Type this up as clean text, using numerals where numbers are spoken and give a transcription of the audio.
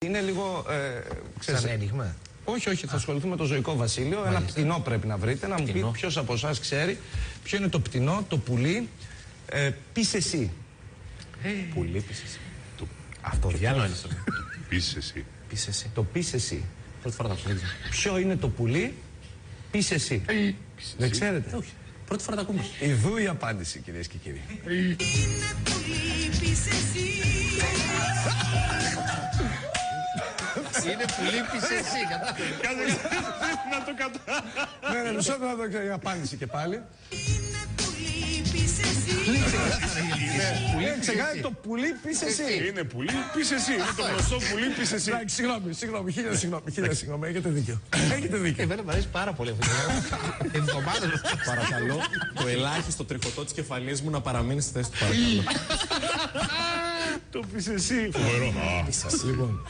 Είναι λίγο. Σαν ένιγμα. Όχι, όχι, θα ασχοληθούμε με το ζωικό βασίλειο. Ένα πτηνό πρέπει να βρείτε, να μου πει ποιος από εσάς ξέρει ποιο είναι το πτηνό, το πουλί. Πεις εσύ. Πουλί, πεις εσύ. Αυτό διάλογο. Πεις εσύ. Πεις εσύ. Το πεις εσύ. Πρώτη φορά τα ακούμε. Ποιο είναι το πουλί, πεις εσύ. Δεν ξέρετε. Όχι. Πρώτη φορά τα ακούμε. Ιδού η απάντηση, κυρίες και κύριοι. Είναι πουλί, πεις εσύ. Είναι πουλί, πεις εσύ. Κατάλαβε. Να το κατάλαβα. Ναι, μισό να δω η απάντηση και πάλι. Είναι πουλί, πεις εσύ. Ξεκάθαρα το πουλί, πεις εσύ. Είναι πουλί, πεις εσύ. Είναι το γνωστό πουλί, πεις εσύ. Συγγνώμη, χίλια συγγνώμη, έχετε δίκιο. Έχετε δίκιο. Εμένα μου αρέσει πάρα πολύ αυτό. Εβδομάδες. Παρακαλώ, το ελάχιστο τριχωτό της κεφαλής μου να παραμείνει στη θέση του, παρακαλώ. Το πεις εσύ. Φοβερό. Λοιπόν,